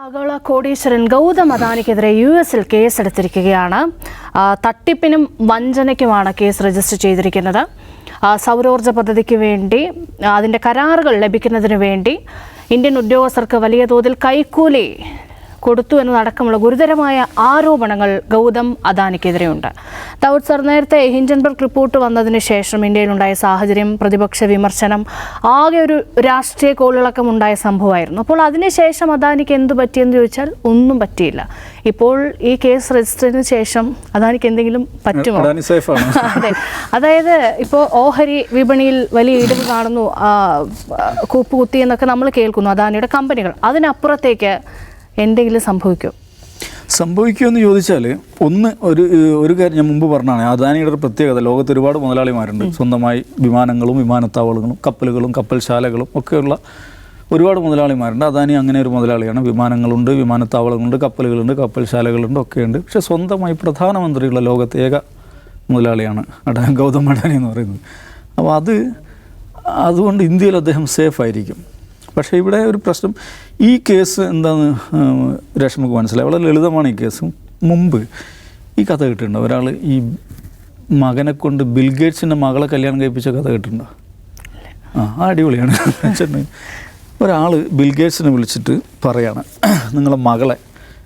ആഗോള കോടീശ്വരൻ ഗൗതം അദാനിക്കെതിരെ യുഎസിൽ കേസെടുത്തിരിക്കുകയാണ്. തട്ടിപ്പിനും വഞ്ചനയ്ക്കുമാണ് case register ചെയ്തിരിക്കുന്നത്. സൗരോർജ്ജ പദ്ധതിക്ക് വേണ്ടി അതിൻ്റെ കരാറുകൾ ലഭിക്കുന്നതിന് വേണ്ടി ഇന്ത്യൻ ഉദ്യോഗസ്ഥർക്ക് വലിയ തോതിൽ കൈക്കൂലി കൊടുത്തു എന്നതടക്കമുള്ള ഗുരുതരമായ ആരോപണങ്ങൾ ഗൗതം അദാനിക്കെതിരെയുണ്ട്. ദാവൂദ് സർ, നേരത്തെ ഹിൻഡൻബർഗ് റിപ്പോർട്ട് വന്നതിന് ശേഷം ഇന്ത്യയിലുണ്ടായ സാഹചര്യം, പ്രതിപക്ഷ വിമർശനം, ആകെ ഒരു രാഷ്ട്രീയ കോളിളക്കമുണ്ടായ സംഭവമായിരുന്നു. അപ്പോൾ അതിനുശേഷം അദാനിക്ക് എന്തു പറ്റിയെന്ന് ചോദിച്ചാൽ ഒന്നും പറ്റിയില്ല. ഇപ്പോൾ ഈ കേസ് രജിസ്റ്ററിന് ശേഷം അദാനിക്ക് എന്തെങ്കിലും പറ്റുമോ? അതെ, അതായത് ഇപ്പോൾ ഓഹരി വിപണിയിൽ വലിയ ഇടിവ് കാണുന്നു, കൂപ്പുകുത്തി എന്നൊക്കെ നമ്മൾ കേൾക്കുന്നു അദാനിയുടെ കമ്പനികൾ. അതിനപ്പുറത്തേക്ക് എന്തെങ്കിലും സംഭവിക്കുമെന്ന് ചോദിച്ചാൽ ഒരു കാര്യം ഞാൻ മുമ്പ് പറഞ്ഞാണ്. അദാനിയുടെ ഒരു പ്രത്യേകത, ലോകത്ത് ഒരുപാട് മുതലാളിമാരുണ്ട്. സ്വന്തമായി വിമാനങ്ങളും വിമാനത്താവളങ്ങളും കപ്പലുകളും കപ്പൽശാലകളും ഒക്കെയുള്ള ഒരുപാട് മുതലാളിമാരുണ്ട്. അദാനി അങ്ങനെ ഒരു മുതലാളിയാണ്. വിമാനങ്ങളുണ്ട്, വിമാനത്താവളങ്ങളുണ്ട്, കപ്പലുകളുണ്ട്, കപ്പൽശാലകളുണ്ട്, ഒക്കെയുണ്ട്. പക്ഷേ സ്വന്തമായി പ്രധാനമന്ത്രിയുള്ള ലോകത്തെ ഏക മുതലാളിയാണ് ഗൗതം അദാനി എന്ന് പറയുന്നത്. അപ്പോൾ അതുകൊണ്ട് ഇന്ത്യയിൽ അദ്ദേഹം സേഫ് ആയിരിക്കും. പക്ഷേ ഇവിടെ ഒരു പ്രശ്നം, ഈ കേസ് എന്താണെന്ന് രേഷ്മക്ക് മനസ്സിലായി. വളരെ ലളിതമാണ് ഈ കേസ്. മുമ്പ് ഈ കഥ കേട്ടിട്ടുണ്ടോ? ഒരാൾ ഈ മകനെ കൊണ്ട് ബിൽഗേറ്റ്സിൻ്റെ മകളെ കല്യാണം കഴിപ്പിച്ച കഥ കേട്ടിട്ടുണ്ടോ? അടിപൊളിയാണ്. ഒരാൾ ബിൽഗേറ്റ്സിനെ വിളിച്ചിട്ട് പറയാണ്, നിങ്ങളെ മകളെ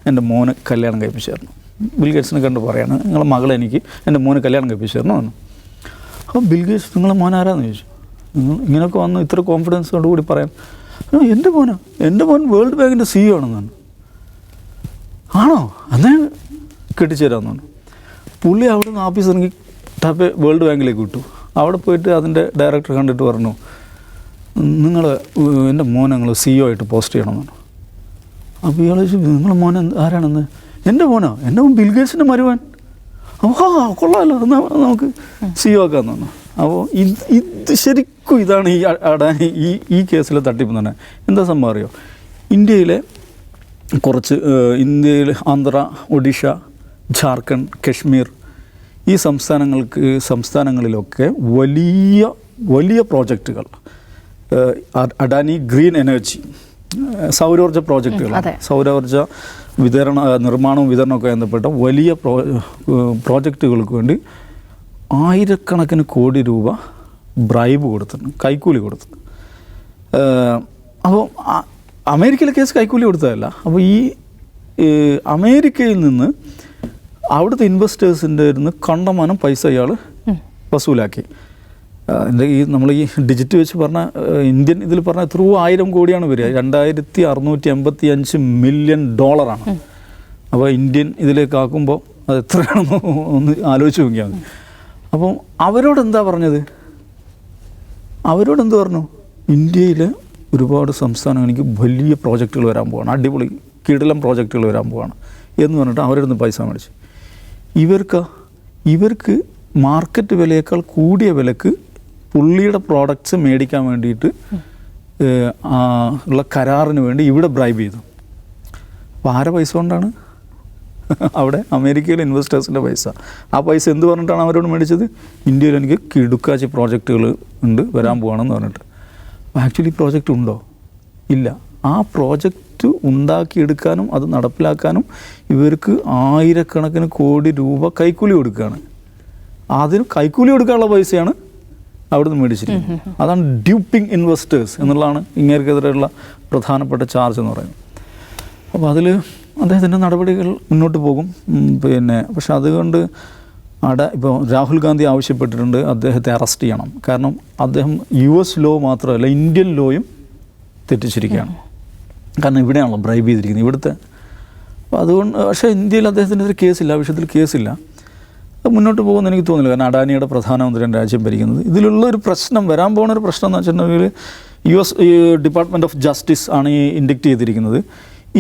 എൻ്റെ മോന് കല്യാണം കഴിപ്പിച്ചു തരണം. ബിൽഗേറ്റ്സിനെ കണ്ട് പറയാണ്, നിങ്ങളെ മകളെ എനിക്ക് എൻ്റെ മോന് കല്യാണം കഴിപ്പിച്ചു തരണം എന്ന്. അപ്പോൾ ബിൽഗേറ്റ്സ് നിങ്ങളെ മോൻ ആരാന്ന് ചോദിച്ചു. ഇങ്ങനെയൊക്കെ വന്ന് ഇത്ര കോൺഫിഡൻസോടുകൂടി പറയാൻ, എൻ്റെ മോൻ വേൾഡ് ബാങ്കിൻ്റെ CEO ആണെന്നാണ്. ആണോ? അന്നേ കെട്ടിച്ചു തരാമെന്നാണ്. പുള്ളി അവിടെ നിന്ന് ഓഫീസ് ഇറങ്ങി ടപ്പേ വേൾഡ് ബാങ്കിലേക്ക് വിട്ടു. അവിടെ പോയിട്ട് അതിൻ്റെ ഡയറക്ടർ കണ്ടിട്ട് പറഞ്ഞു, എൻ്റെ മോനെ നിങ്ങൾ CEO ആയിട്ട് പോസ്റ്റ് ചെയ്യണമെന്നാണ്. അപ്പോൾ ഇയാൾ ചോദിച്ചു, നിങ്ങളെ മോൻ ആരാണെന്ന്? എൻ്റെ മോനോ? എൻ്റെ മോൻ ബിൽഗേറ്റ്സിൻ്റെ മരുവാൻ. കൊള്ളാമല്ലോ, എന്നാൽ നമുക്ക് CEO ആക്കാമെന്ന് പറഞ്ഞു. അപ്പോൾ ഇത് ശരിക്കും ഇതാണ് ഈ അദാനി ഈ കേസിൽ തട്ടിപ്പ് തന്നെ. എന്താ സംഭവം അറിയോ? ഇന്ത്യയിലെ ആന്ധ്ര, ഒഡീഷ, ജാർഖണ്ഡ്, കശ്മീർ ഈ സംസ്ഥാനങ്ങളിലൊക്കെ വലിയ വലിയ പ്രോജക്റ്റുകൾ, അദാനി ഗ്രീൻ എനർജി സൗരോർജ്ജ പ്രോജക്റ്റുകളാണ്. സൗരോർജ്ജ നിർമ്മാണവും വിതരണമൊക്കെ ബന്ധപ്പെട്ട വലിയ പ്രോജക്റ്റുകൾക്ക് വേണ്ടി ആയിരക്കണക്കിന് കോടി രൂപ ബ്രൈബ് കൊടുത്തിട്ടുണ്ട്, കൈക്കൂലി കൊടുത്തിട്ടുണ്ട്. അപ്പോൾ അമേരിക്കയിലെ കേസ് കൈക്കൂലി കൊടുത്തതല്ല. അപ്പോൾ ഈ അമേരിക്കയിൽ നിന്ന് അവിടുത്തെ ഇൻവെസ്റ്റേഴ്സിൻ്റെ ഇരുന്ന് കണ്ടമാനം പൈസ ഇയാൾ വസൂലാക്കി. നമ്മൾ ഈ ഡിജിറ്റ് വെച്ച് പറഞ്ഞാൽ ഇന്ത്യൻ ഇതിൽ പറഞ്ഞാൽ എത്രയോ 1000 കോടിയാണ് വരിക. 2685 മില്യൺ ഡോളറാണ്. അപ്പോൾ ഇന്ത്യൻ ഇതിലേക്ക് ആക്കുമ്പോൾ അത് എത്രയാണെന്ന് ഒന്ന് ആലോചിച്ച് നോക്കിയാൽ മതി. അപ്പം അവരോടെന്താ പറഞ്ഞു? ഇന്ത്യയിൽ ഒരുപാട് സംസ്ഥാനങ്ങൾക്ക് വലിയ പ്രോജക്റ്റുകൾ വരാൻ പോവാണ്, അടിപൊളി കിടിലം പ്രോജക്റ്റുകൾ വരാൻ പോവാണ് എന്ന് പറഞ്ഞിട്ട് അവരുടെ നിന്ന് പൈസ മേടിച്ചു. ഇവർക്ക് മാർക്കറ്റ് വിലയേക്കാൾ കൂടിയ വിലക്ക് പുള്ളിയുടെ പ്രോഡക്റ്റ്സ് മേടിക്കാൻ വേണ്ടിയിട്ട് ഉള്ള കരാറിന് വേണ്ടി ഇവിടെ ബ്രൈബ് ചെയ്തു. അപ്പോൾ ആരെ പൈസ കൊണ്ടാണ്? അവിടെ അമേരിക്കയിലെ ഇൻവെസ്റ്റേഴ്സിൻ്റെ പൈസ. ആ പൈസ എന്ത് പറഞ്ഞിട്ടാണ് അവരോട് മേടിച്ചത്? ഇന്ത്യയിൽ എനിക്ക് കിടുക്കാച്ചി പ്രോജക്റ്റുകൾ ഉണ്ട്, വരാൻ പോവാണെന്ന് പറഞ്ഞിട്ട്. അപ്പോൾ ആക്ച്വലി പ്രോജക്റ്റ് ഉണ്ടോ? ഇല്ല. ആ പ്രോജക്റ്റ് ഉണ്ടാക്കിയെടുക്കാനും അത് നടപ്പിലാക്കാനും ഇവർക്ക് ആയിരക്കണക്കിന് കോടി രൂപ കൈക്കൂലി കൊടുക്കുകയാണ്. അതിന് കൈക്കൂലി കൊടുക്കാനുള്ള പൈസയാണ് അവിടെ നിന്ന് മേടിച്ചിരിക്കുന്നത്. അതാണ് ഡ്യൂപ്പിംഗ് ഇൻവെസ്റ്റേഴ്സ് എന്നുള്ളതാണ് ഇങ്ങേർക്കെതിരെയുള്ള പ്രധാനപ്പെട്ട ചാർജ് എന്ന് പറയുന്നത്. അപ്പോൾ അതിൽ അദ്ദേഹത്തിൻ്റെ നടപടികൾ മുന്നോട്ട് പോകും. പക്ഷെ അതുകൊണ്ട് ഇപ്പോൾ രാഹുൽ ഗാന്ധി ആവശ്യപ്പെട്ടിട്ടുണ്ട് അദ്ദേഹത്തെ അറസ്റ്റ് ചെയ്യണം. കാരണം അദ്ദേഹം US ലോ മാത്രമല്ല ഇന്ത്യൻ ലോയും തെറ്റിച്ചിരിക്കുകയാണ്. കാരണം ഇവിടെയാണല്ലോ ബ്രൈബ് ചെയ്തിരിക്കുന്നത് ഇവിടുത്തെ. അപ്പോൾ അതുകൊണ്ട് പക്ഷേ ഇന്ത്യയിൽ അദ്ദേഹത്തിനെതിരെ കേസില്ല, ആ വിഷയത്തിൽ കേസില്ല. മുന്നോട്ട് പോകുമെന്ന് എനിക്ക് തോന്നുന്നില്ല. കാരണം അദാനിയുടെ പ്രധാനമന്ത്രിയാണ് രാജ്യം ഭരിക്കുന്നത്. ഇതിലുള്ളൊരു പ്രശ്നം, വരാൻ പോകുന്ന ഒരു പ്രശ്നം എന്ന് വെച്ചിട്ടുണ്ടെങ്കിൽ US ഡിപ്പാർട്ട്മെൻറ്റ് ഓഫ് ജസ്റ്റിസ് ആണ് ഈ ഇൻഡിക്റ്റ് ചെയ്തിരിക്കുന്നത്.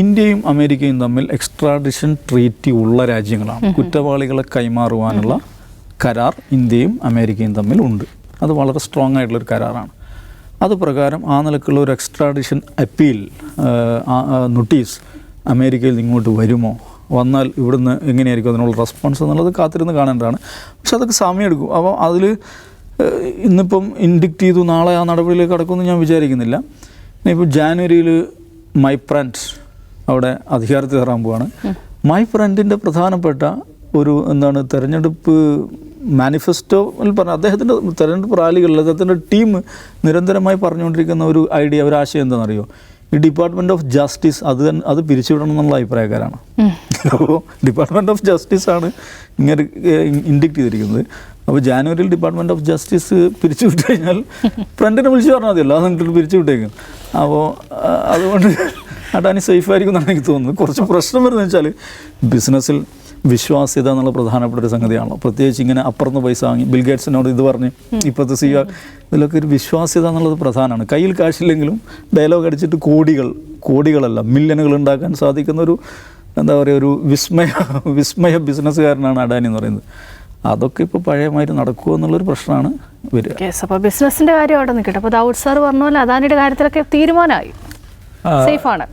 ഇന്ത്യയും അമേരിക്കയും തമ്മിൽ എക്സ്ട്രാഡിഷൻ ട്രീറ്റി ഉള്ള രാജ്യങ്ങളാണ്. കുറ്റവാളികളെ കൈമാറുവാനുള്ള കരാർ ഇന്ത്യയും അമേരിക്കയും തമ്മിൽ ഉണ്ട്. അത് വളരെ സ്ട്രോങ് ആയിട്ടുള്ളൊരു കരാറാണ്. അത് പ്രകാരം ആ നിലക്കുള്ള ഒരു എക്സ്ട്രാഡിഷൻ അപ്പീൽ നോട്ടീസ് അമേരിക്കയിൽ ഇങ്ങോട്ട് വരുമോ, വന്നാൽ ഇവിടുന്ന് എങ്ങനെയായിരിക്കും അതിനുള്ള റെസ്പോൺസ് എന്നുള്ളത് കാത്തിരുന്ന് കാണേണ്ടതാണ്. പക്ഷെ അതൊക്കെ സമയമെടുക്കും. അപ്പോൾ അതിൽ ഇന്നിപ്പം ഇൻഡിക്റ്റ് ചെയ്തു, നാളെ ആ നടപടിയിലേക്ക് കടക്കുമെന്ന് ഞാൻ വിചാരിക്കുന്നില്ല. ഇപ്പോൾ ജാനുവരിയിൽ മൈപ്രാൻറ്റ് അവിടെ അധികാരത്തിൽ കയറാൻ പോവാണ്. മൈ ഫ്രണ്ടിൻ്റെ പ്രധാനപ്പെട്ട ഒരു എന്താണ് തെരഞ്ഞെടുപ്പ് മാനിഫെസ്റ്റോയിൽ പറഞ്ഞ അദ്ദേഹത്തിൻ്റെ തെരഞ്ഞെടുപ്പ് റാലികളിൽ അദ്ദേഹത്തിൻ്റെ ടീം നിരന്തരമായി പറഞ്ഞുകൊണ്ടിരിക്കുന്ന ഒരു ഐഡിയ, ഒരു ആശയം എന്താണെന്നറിയോ? ഈ ഡിപ്പാർട്ട്മെൻറ്റ് ഓഫ് ജസ്റ്റിസ് അത് പിരിച്ചുവിടണം എന്നുള്ള അഭിപ്രായക്കാരാണ്. അപ്പോൾ ഡിപ്പാർട്ട്മെൻറ്റ് ഓഫ് ജസ്റ്റിസാണ് ഇങ്ങനെ ഇൻഡിക്റ്റ് ചെയ്തിരിക്കുന്നത്. അപ്പോൾ ജാനുവരിയിൽ ഡിപ്പാർട്ട്മെൻറ്റ് ഓഫ് ജസ്റ്റിസ് പിരിച്ചു വിട്ട് കഴിഞ്ഞാൽ ഫ്രണ്ടിനെ വിളിച്ച് പറഞ്ഞാൽ മതിയല്ലോ, അത് എന്നിട്ട് പിരിച്ചു വിട്ടേക്കും. അപ്പോൾ അതുകൊണ്ട് അഡാനി സേഫായിരിക്കും എന്നാണ് എനിക്ക് തോന്നുന്നത്. കുറച്ച് പ്രശ്നം വരുന്നത് വെച്ചാൽ ബിസിനസ്സിൽ വിശ്വാസ്യത എന്നുള്ള പ്രധാനപ്പെട്ട ഒരു സംഗതിയാണല്ലോ. പ്രത്യേകിച്ച് ഇങ്ങനെ അപ്പുറത്ത് പൈസ വാങ്ങി ബിൽഗേറ്റ്സിനോട് ഇത് പറഞ്ഞ് ഇപ്പോഴത്തെ CEO ഇതിലൊക്കെ ഒരു വിശ്വാസ്യത എന്നുള്ളത് പ്രധാനമാണ്. കയ്യിൽ കാശില്ലെങ്കിലും ഡയലോഗ് അടിച്ചിട്ട് കോടികളല്ല മില്യണുകൾ ഉണ്ടാക്കാൻ സാധിക്കുന്ന ഒരു എന്താ പറയുക ഒരു വിസ്മയ ബിസിനസ്സുകാരനാണ് അഡാനി എന്ന് പറയുന്നത്. അതൊക്കെ ഇപ്പോൾ പഴയമായിട്ട് നടക്കുമോ എന്നുള്ളൊരു പ്രശ്നമാണ് വരിക. അപ്പോൾ ബിസിനസ്സിൻ്റെ കാര്യം അവിടെ നിൽക്കട്ടെ. അപ്പോൾ ദാവൂദ് സാർ പറഞ്ഞ പോലെ അദാനിയുടെ കാര്യത്തിലൊക്കെ തീരുമാനമായി, സേഫാണ്.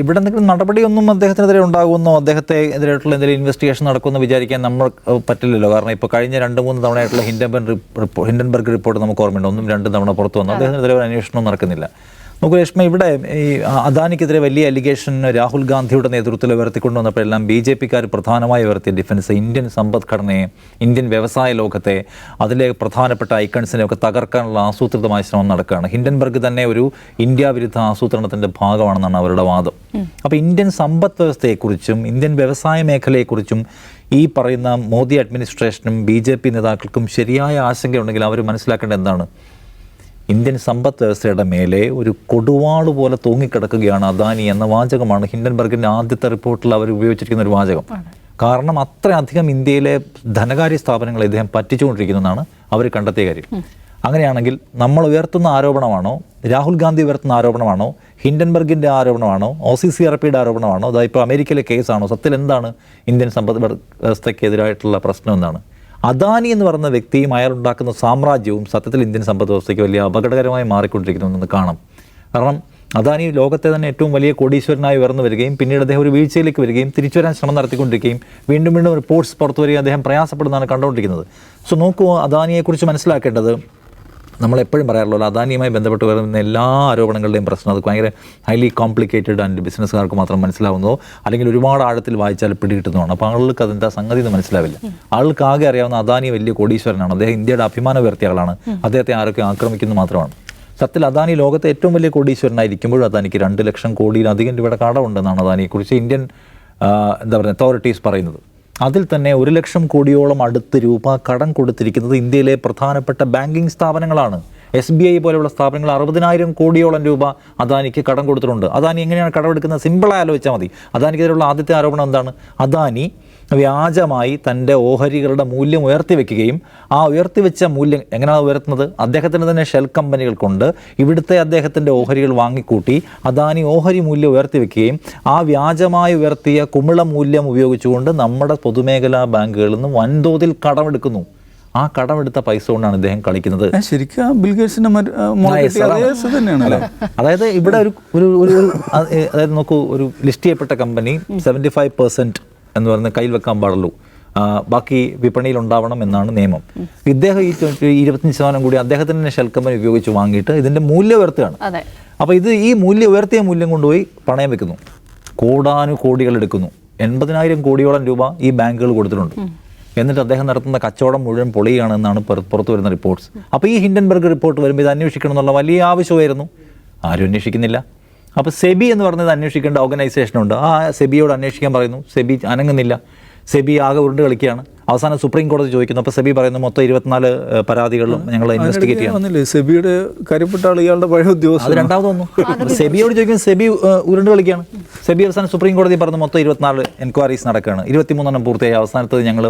ഇവിടെ എന്തെങ്കിലും നടപടിയൊന്നും അദ്ദേഹത്തിനെതിരെ ഉണ്ടാകുമെന്നോ അദ്ദേഹത്തെ എതിരായിട്ടുള്ള എന്തെങ്കിലും ഇൻവെസ്റ്റിഗേഷൻ നടക്കുമെന്ന് വിചാരിക്കാൻ നമ്മൾ പറ്റില്ലല്ലോ. കാരണം ഇപ്പോൾ കഴിഞ്ഞ 2-3 തവണയായിട്ടുള്ള ഹിൻഡൻബർഗ് റിപ്പോർട്ട് നമുക്ക് ഓർമ്മയുണ്ട്. 1-2 തവണ പുറത്തു വന്നു. അദ്ദേഹത്തിനെതിരെ ഒരു അന്വേഷണവും നടക്കുന്നില്ല. നമുക്ക് രേഷ്മ, ഇവിടെ ഈ അദാനിക്കെതിരെ വലിയ അലിഗേഷൻ രാഹുൽ ഗാന്ധിയുടെ നേതൃത്വത്തിൽ ഉയർത്തിക്കൊണ്ടുവന്നപ്പോഴെല്ലാം BJP-ക്കാർ പ്രധാനമായി ഉയർത്തിയ ഡിഫൻസ് ഇന്ത്യൻ സമ്പദ്ഘടനയെ, ഇന്ത്യൻ വ്യവസായ ലോകത്തെ, അതിലെ പ്രധാനപ്പെട്ട ഐക്കൺസിനെ ഒക്കെ തകർക്കാനുള്ള ആസൂത്രിതമായ ശ്രമം നടക്കുകയാണ്. ഹിൻഡൻബർഗ് തന്നെ ഒരു ഇന്ത്യ വിരുദ്ധ ആസൂത്രണത്തിൻ്റെ ഭാഗമാണെന്നാണ് അവരുടെ വാദം. അപ്പോൾ ഇന്ത്യൻ സമ്പദ് വ്യവസ്ഥയെക്കുറിച്ചും ഇന്ത്യൻ വ്യവസായ മേഖലയെക്കുറിച്ചും ഈ പറയുന്ന മോദി അഡ്മിനിസ്ട്രേഷനും BJP നേതാക്കൾക്കും ശരിയായ ആശങ്കയുണ്ടെങ്കിൽ അവർ മനസ്സിലാക്കേണ്ടത് എന്താണ്? ഇന്ത്യൻ സമ്പദ് വ്യവസ്ഥയുടെ മേലെ ഒരു കൊടുവാള് പോലെ തൂങ്ങിക്കിടക്കുകയാണ് അദാനി എന്ന വാചകമാണ് ഹിൻഡൻബർഗിൻ്റെ ആദ്യത്തെ റിപ്പോർട്ടിൽ അവർ ഉപയോഗിച്ചിരിക്കുന്ന ഒരു വാചകം. കാരണം അത്രയധികം ഇന്ത്യയിലെ ധനകാര്യ സ്ഥാപനങ്ങളെ ഇദ്ദേഹം പറ്റിച്ചുകൊണ്ടിരിക്കുന്നതാണ് അവർ കണ്ടെത്തിയ കാര്യം. അങ്ങനെയാണെങ്കിൽ നമ്മൾ ഉയർത്തുന്ന ആരോപണമാണോ, രാഹുൽ ഗാന്ധി ഉയർത്തുന്ന ആരോപണമാണോ, ഹിൻഡൻബർഗിൻ്റെ ആരോപണമാണോ, OCCRPയുടെ ആരോപണമാണോ, അതായത് ഇപ്പോൾ അമേരിക്കയിലെ കേസാണോ? സത്യത്തിൽ എന്താണ് ഇന്ത്യൻ സമ്പദ് വ്യവസ്ഥയ്ക്കെതിരായിട്ടുള്ള പ്രശ്നം എന്താണ്? അദാനി എന്ന് പറയുന്ന വ്യക്തിയും അയാളുണ്ടാക്കുന്ന സാമ്രാജ്യവും സത്യത്തിൽ ഇന്ത്യൻ സമ്പദ് വ്യവസ്ഥയ്ക്ക് വലിയ അപകടകരമായി മാറിക്കൊണ്ടിരിക്കുന്നു കാണാം. കാരണം അദാനി ലോകത്തെ തന്നെ ഏറ്റവും വലിയ കോടീശ്വരനായി ഉയർന്നു വരികയും പിന്നീട് അദ്ദേഹം ഒരു വീഴ്ചയിലേക്ക് വരികയും തിരിച്ചു വരാൻ ശ്രമം നടത്തിക്കൊണ്ടിരിക്കുകയും വീണ്ടും റിപ്പോർട്ട്സ് പുറത്തു വരികയും അദ്ദേഹം പ്രയാസപ്പെടുന്നതാണ് കണ്ടുകൊണ്ടിരിക്കുന്നത്. സോ നോക്കൂ, അദാനിയെക്കുറിച്ച് മനസ്സിലാക്കേണ്ടത് നമ്മളെപ്പോഴും പറയാറുള്ളൂ, അദാനിയുമായി ബന്ധപ്പെട്ട് വരുന്ന എല്ലാ ആരോപണങ്ങളുടെയും പ്രശ്നം അത് ഭയങ്കര ഹൈലി കോംപ്ലിക്കേറ്റഡ് ആൻഡ് ബിസിനസ്സുകാർക്ക് മാത്രം മനസ്സിലാവുന്നതോ അല്ലെങ്കിൽ ഒരുപാട് ആഴത്തിൽ വായിച്ചാൽ പിടികിട്ടുന്നതാണ്. അപ്പോൾ ആളുകൾക്ക് അതെന്താ സംഗതി എന്ന് മനസ്സിലാവില്ല. ആളുകൾക്ക് ആകെ അറിയാവുന്ന അദാനി വലിയ കോടീശ്വരനാണ്, അദ്ദേഹം ഇന്ത്യയുടെ അഭിമാനം ഉയർത്തിയ ആളാണ്, അദ്ദേഹത്തെ ആരൊക്കെ ആക്രമിക്കുന്നു മാത്രമാണ്. സത്യത്തിൽ അദാനി ലോകത്തെ ഏറ്റവും വലിയ കോടീശ്വരനായിരിക്കുമ്പോഴും അദാനിക്ക് 2 ലക്ഷം കോടിയിലധികം രൂപയുടെ കടമുണ്ടെന്നാണ് അദാനിയെക്കുറിച്ച് ഇന്ത്യൻ അതോറിറ്റീസ് പറയുന്നത്. അതിൽ തന്നെ 1 ലക്ഷം കോടിയോളം അടുത്ത് രൂപ കടം കൊടുത്തിരിക്കുന്നത് ഇന്ത്യയിലെ പ്രധാനപ്പെട്ട ബാങ്കിങ് സ്ഥാപനങ്ങളാണ്. SBI പോലെയുള്ള സ്ഥാപനങ്ങൾ 60,000 കോടിയോളം രൂപ അദാനിക്ക് കടം കൊടുത്തിട്ടുണ്ട്. അദാനി എങ്ങനെയാണ് കടമെടുക്കുന്നത്? സിമ്പിളായി ആലോചിച്ചാൽ മതി. അദാനിക്കെതിരെയുള്ള ആദ്യത്തെ ആരോപണം എന്താണ്? അദാനി വ്യാജമായി തൻ്റെ ഓഹരികളുടെ മൂല്യം ഉയർത്തിവെക്കുകയും ആ ഉയർത്തിവെച്ച മൂല്യം എങ്ങനെയാണ് ഉയർത്തുന്നത്? അദ്ദേഹത്തിന് തന്നെ ഷെൽ കമ്പനികൾ കൊണ്ട് ഇവിടുത്തെ അദ്ദേഹത്തിൻ്റെ ഓഹരികൾ വാങ്ങിക്കൂട്ടി അദാനി ഓഹരി മൂല്യം ഉയർത്തിവെക്കുകയും ആ വ്യാജമായി ഉയർത്തിയ കുമിള മൂല്യം ഉപയോഗിച്ചുകൊണ്ട് നമ്മുടെ പൊതുമേഖലാ ബാങ്കുകളിൽ നിന്ന് വൻതോതിൽ കടമെടുക്കുന്നു. ആ കടമെടുത്ത പൈസ കൊണ്ടാണ് ഇദ്ദേഹം കളിക്കുന്നത്. ശരിക്കും ബിൽഗേറ്റ്സിന്റെ അതായത് ഇവിടെ അതായത് നോക്കൂ, ഒരു ലിസ്റ്റ് ചെയ്യപ്പെട്ട കമ്പനി 75% എന്ന് പറയുന്നത് കയ്യിൽ വെക്കാൻ പാടുള്ളൂ, ബാക്കി വിപണിയിൽ ഉണ്ടാവണം എന്നാണ് നിയമം. ഇദ്ദേഹം ഈ 25% കൂടി അദ്ദേഹത്തിൻ്റെ ഷെൽ കമ്പനി ഉപയോഗിച്ച് വാങ്ങിയിട്ട് ഇതിൻ്റെ മൂല്യം ഉയർത്തുകയാണ്. അപ്പോൾ ഈ ഉയർത്തിയ മൂല്യം കൊണ്ടുപോയി പണയം വെക്കുന്നു, കോടാനുകോടികൾ എടുക്കുന്നു. 80,000 കോടിയോളം രൂപ ഈ ബാങ്കുകൾ കൊടുത്തിട്ടുണ്ട്. എന്നിട്ട് അദ്ദേഹം നടത്തുന്ന കച്ചവടം മുഴുവൻ പൊളിയാണെന്നാണ് പുറത്തു വരുന്ന റിപ്പോർട്ട്സ്. അപ്പോൾ ഈ ഹിൻഡൻബർഗ് റിപ്പോർട്ട് വരുമ്പോൾ ഇത് അന്വേഷിക്കണം എന്നുള്ള വലിയ ആവശ്യമായിരുന്നു. ആരും അന്വേഷിക്കുന്നില്ല. അപ്പോൾ സെബി എന്ന് പറഞ്ഞത് അന്വേഷിക്കേണ്ട ഓർഗനൈസേഷനുണ്ട്. ആ സെബിയോട് അന്വേഷിക്കാൻ പറയുന്നു, സെബി അനങ്ങുന്നില്ല. സെബി ആകെ ഉരുണ്ട് കളിക്കുകയാണ്. അവസാനം സുപ്രീം കോടതി ചോദിക്കുന്നു. അപ്പോൾ സെബി പറയുന്നു മൊത്തം 24 പരാതികളിലും ഞങ്ങൾ ഇൻവെസ്റ്റിഗേറ്റ് ചെയ്യണം. സെബിയുടെ കാര്യപ്പെട്ട ആൾ ഇയാളുടെ പഴയ ഉദ്യോഗസ്ഥൻ. അത് രണ്ടാമത് വന്നു. സെബിയോട് ചോദിക്കുന്നത് സെബി ഉരുണ്ട് കളിക്കുകയാണ്. സെബി അവസാനം സുപ്രീം കോടതി പറഞ്ഞു മൊത്തം 24 എൻക്വയറീസ് നടക്കുകയാണ്, 23 പൂർത്തിയായി, അവസാനത്തത് ഞങ്ങൾ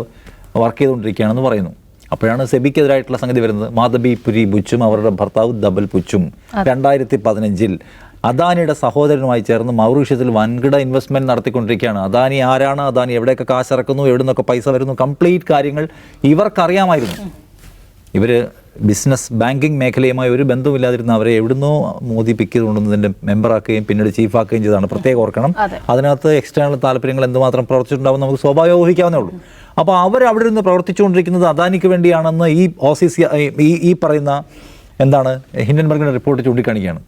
വർക്ക് ചെയ്തുകൊണ്ടിരിക്കുകയാണെന്ന് പറയുന്നു. അപ്പോഴാണ് സെബിക്കെതിരായിട്ടുള്ള സംഗതി വരുന്നത്. മാധബി പുരി ബുച്ചും അവരുടെ ഭർത്താവ് ദബൽ പുച്ചും 2015 അദാനിയുടെ സഹോദരനുമായി ചേർന്ന് മൗറീഷ്യത്തിൽ വൻകിട ഇൻവെസ്റ്റ്മെൻറ്റ് നടത്തിക്കൊണ്ടിരിക്കുകയാണ്. അദാനി ആരാണ്, അദാനി എവിടെയൊക്കെ കാശിറക്കുന്നു, എവിടെ നിന്നൊക്കെ പൈസ വരുന്നു, കംപ്ലീറ്റ് കാര്യങ്ങൾ ഇവർക്കറിയാമായിരുന്നു. ഇവർ ബിസിനസ് ബാങ്കിങ് മേഖലയുമായി ഒരു ബന്ധമില്ലാതിരുന്ന അവരെ എവിടുന്നോ മോദി പിക്ക് ചെയ്തുകൊണ്ടുവന്നതിൻ്റെ മെമ്പറാക്കുകയും പിന്നീട് ചീഫാക്കുകയും ചെയ്തതാണ്. പ്രത്യേകം ഓർക്കണം, അതിനകത്ത് എക്സ്റ്റേണൽ താല്പര്യങ്ങൾ എന്തുമാത്രം പ്രവർത്തിച്ചിട്ടുണ്ടാവും നമുക്ക് സ്വാഭാവികം ഊഹിക്കാവുന്നേ ഉള്ളൂ. അപ്പോൾ അവർ അവിടെ നിന്ന് പ്രവർത്തിച്ചുകൊണ്ടിരിക്കുന്നത് അദാനിക്ക് വേണ്ടിയാണെന്ന് ഈ പറയുന്ന ഹിൻഡൻബർഗിൻ്റെ റിപ്പോർട്ട് ചൂണ്ടിക്കാണിക്കുകയാണ്.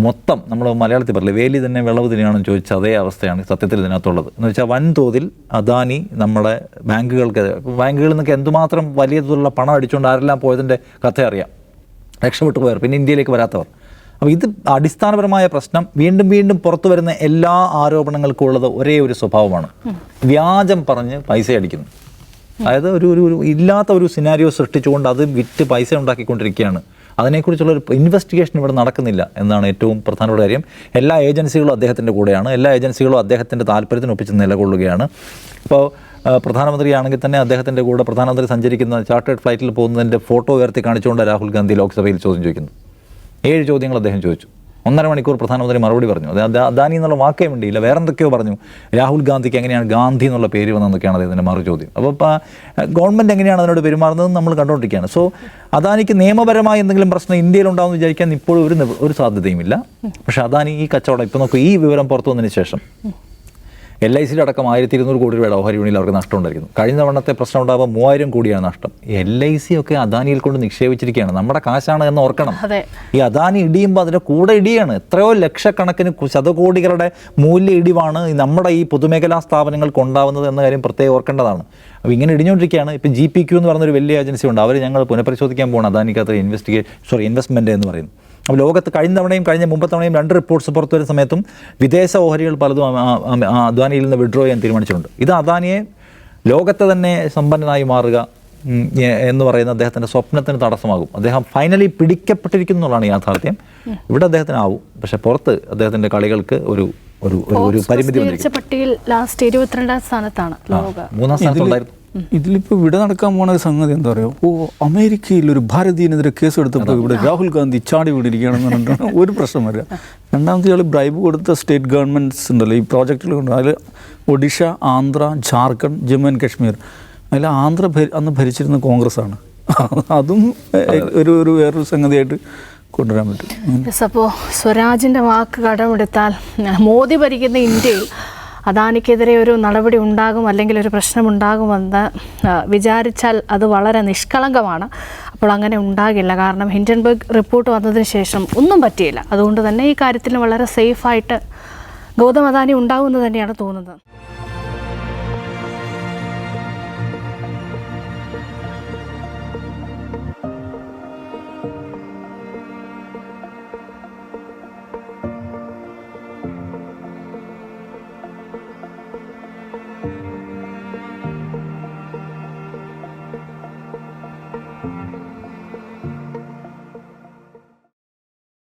മൊത്തം നമ്മൾ മലയാളത്തിൽ പറയില്ല, വേലി തന്നെ വിളവ് തന്നെയാണെന്ന് ചോദിച്ച അതേ അവസ്ഥയാണ് സത്യത്തിൽ ഇതിനകത്തുള്ളത്. എന്ന് വെച്ചാൽ വൻതോതിൽ അദാനി നമ്മുടെ ബാങ്കുകളിൽ നിന്നൊക്കെ എന്തുമാത്രം വലിയ തോതിലുള്ള പണം അടിച്ചുകൊണ്ട് ആരെല്ലാം പോയതിൻ്റെ കഥ അറിയാം. രക്ഷപ്പെട്ടു പോയവർ, പിന്നെ ഇന്ത്യയിലേക്ക് വരാത്തവർ. അപ്പോൾ ഇത് അടിസ്ഥാനപരമായ പ്രശ്നം. വീണ്ടും വീണ്ടും പുറത്തു വരുന്ന എല്ലാ ആരോപണങ്ങൾക്കും ഉള്ളത് ഒരേ ഒരു സ്വഭാവമാണ്, വ്യാജം പറഞ്ഞ് പൈസ അടിക്കുന്നു. അതായത് ഒരു ഇല്ലാത്ത ഒരു സിനാരിയോ സൃഷ്ടിച്ചുകൊണ്ട് അത് വിറ്റ് പൈസ ഉണ്ടാക്കിക്കൊണ്ടിരിക്കുകയാണ്. അതിനെക്കുറിച്ചുള്ള ഒരു ഇൻവെസ്റ്റിഗേഷൻ ഇവിടെ നടക്കുന്നില്ല എന്നാണ് ഏറ്റവും പ്രധാനപ്പെട്ട കാര്യം. എല്ലാ ഏജൻസികളും അദ്ദേഹത്തിൻ്റെ കൂടെയാണ്, എല്ലാ ഏജൻസികളും അദ്ദേഹത്തിൻ്റെ താല്പര്യത്തിനൊപ്പിച്ച് നിലകൊള്ളുകയാണ്. ഇപ്പോൾ പ്രധാനമന്ത്രിയാണെങ്കിൽ തന്നെ അദ്ദേഹത്തിൻ്റെ കൂടെ പ്രധാനമന്ത്രി സഞ്ചരിക്കുന്ന ചാർട്ടേഡ് ഫ്ലൈറ്റിൽ പോകുന്നതിൻ്റെ ഫോട്ടോ ഉയർത്തി കാണിച്ചുകൊണ്ട് രാഹുൽ ഗാന്ധി ലോക്സഭയിൽ ചോദ്യം ചോദിക്കുന്നു. 7 ചോദ്യങ്ങൾ അദ്ദേഹം ചോദിച്ചു. 1.5 മണിക്കൂർ പ്രധാനമന്ത്രി മറുപടി പറഞ്ഞു. അത് അദാനി എന്നുള്ള വാക്കേ വേണ്ടിയില്ല, വേറെ എന്തൊക്കെയോ പറഞ്ഞു. രാഹുൽ ഗാന്ധിക്ക് എങ്ങനെയാണ് ഗാന്ധി എന്നുള്ള പേര് വന്നതെന്നൊക്കെയാണ് അദ്ദേഹത്തിൻ്റെ മറു ചോദ്യം. അപ്പോൾ ഗവൺമെൻറ് എങ്ങനെയാണ് അതിനോട് പെരുമാറുന്നതെന്ന് നമ്മൾ കണ്ടുകൊണ്ടിരിക്കുകയാണ്. സോ അദാനിക്ക് നിയമപരമായ എന്തെങ്കിലും പ്രശ്നം ഇന്ത്യയിൽ ഉണ്ടാകുമെന്ന് വിചാരിക്കാൻ ഇപ്പോഴും ഒരു സാധ്യതയുമില്ല. പക്ഷേ അദാനി ഈ കച്ചവടം ഇപ്പോൾ നോക്കൂ, ഈ വിവരം പുറത്തു വന്നതിന് ശേഷം LIC അടക്കം 1200 കോടി രൂപയുടെ ഓഹരി വിപണിയിൽ അവർക്ക് നഷ്ടം ഉണ്ടായിരിക്കുന്നു. കഴിഞ്ഞ തവണത്തെ പ്രശ്നം ഉണ്ടാകുമ്പോൾ 3000 കോടിയാണ് നഷ്ടം. LIC ഒക്കെ അദാനിയിൽ കൊണ്ട് നിക്ഷേപിച്ചിരിക്കുകയാണ്, നമ്മുടെ കാശാണ് എന്ന് ഓർക്കണം. ഈ അദാനി ഇടിയുമ്പോൾ അതിൻ്റെ കൂടെ ഇടിയാണ്. എത്രയോ ലക്ഷക്കണക്കിന് ശതകോടികളുടെ മൂല്യ ഇടിവാണ് നമ്മുടെ ഈ പൊതുമേഖലാ സ്ഥാപനങ്ങൾക്ക് ഉണ്ടാകുന്നത് എന്ന കാര്യം പ്രത്യേകം ഓർക്കേണ്ടതാണ്. അപ്പോൾ ഇങ്ങനെ ഇടിഞ്ഞുകൊണ്ടിരിക്കുകയാണ്. ഇപ്പോൾ GPQ എന്ന് പറഞ്ഞൊരു വലിയ ഏജൻസി ഉണ്ട്, അവർ ഞങ്ങൾ പുനഃപരിശോധിക്കാൻ പോകണം അദാനിക്കകത്ത് ഇൻവെസ്റ്റ്മെൻറ്റ് എന്ന് പറയുന്നത്. അപ്പോൾ ലോകത്ത് കഴിഞ്ഞ മുമ്പത്തെ തവണയും 2 റിപ്പോർട്ട്സ് പുറത്തു വരുന്ന സമയത്തും വിദേശ ഓഹരികൾ പലതും അദാനിയിൽ നിന്ന് വിഡ്രോ ചെയ്യാൻ തീരുമാനിച്ചിട്ടുണ്ട്. ഇത് അദാനിയെ ലോകത്തെ തന്നെ സമ്പന്നനായി മാറുക എന്ന് പറയുന്ന അദ്ദേഹത്തിൻ്റെ സ്വപ്നത്തിന് തടസ്സമാകും. അദ്ദേഹം ഫൈനലി പിടിക്കപ്പെട്ടിരിക്കുന്നു എന്നുള്ളതാണ് യാഥാർത്ഥ്യം. ഇവിടെ അദ്ദേഹത്തിനാവും, പക്ഷേ പുറത്ത് അദ്ദേഹത്തിൻ്റെ കളികൾക്ക് ഒരു പരിമിതി പട്ടികയിൽ ലാസ്റ്റ് 22ാം സ്ഥാനത്താണ്, 3ാം സ്ഥാനത്തുണ്ടായിരുന്നു. ഇതിലിപ്പോൾ ഇവിടെ നടക്കാൻ പോണ ഒരു സംഗതി എന്താ പറയുക, ഒമേരിക്കയിൽ ഒരു ഭാരതീയനെതിരെ കേസ് എടുത്തപ്പോൾ ഇവിടെ രാഹുൽ ഗാന്ധി ചാടി വീണിരിക്കുകയാണെന്ന് പറഞ്ഞിട്ടാണ് ഒരു പ്രശ്നം വരിക. രണ്ടാമത്തെ ആൾ ബ്രൈബ് കൊടുത്ത സ്റ്റേറ്റ് ഗവൺമെൻറ്റ്സ് ഉണ്ടല്ലോ ഈ പ്രോജക്റ്റുകളുണ്ട്, അതിൽ ഒഡീഷ, ആന്ധ്ര, ജാർഖണ്ഡ്, ജമ്മു ആൻഡ് കാശ്മീർ. അതിൽ ആന്ധ്ര അന്ന് ഭരിച്ചിരുന്ന കോൺഗ്രസ്സാണ്. അതും വേറൊരു സംഗതിയായിട്ട് കൊണ്ടുവരാൻ പറ്റും. അപ്പോൾ സ്വരാജിൻ്റെ വാക്ക് കടമെടുത്താൽ മോദി ഭരിക്കുന്ന ഇന്ത്യയിൽ അദാനിക്കെതിരെ ഒരു നടപടി ഉണ്ടാകും അല്ലെങ്കിൽ ഒരു പ്രശ്നമുണ്ടാകുമെന്ന് വിചാരിച്ചാൽ അത് വളരെ നിഷ്കളങ്കമാണ്. അപ്പോൾ അങ്ങനെ ഉണ്ടാകില്ല. കാരണം ഹിൻഡൻബർഗ് റിപ്പോർട്ട് വന്നതിന് ശേഷം ഒന്നും പറ്റിയില്ല. അതുകൊണ്ട് തന്നെ ഈ കാര്യത്തിൽ വളരെ സേഫായിട്ട് ഗൗതം അദാനി ഉണ്ടാകുമെന്ന് തന്നെയാണ് തോന്നുന്നത്.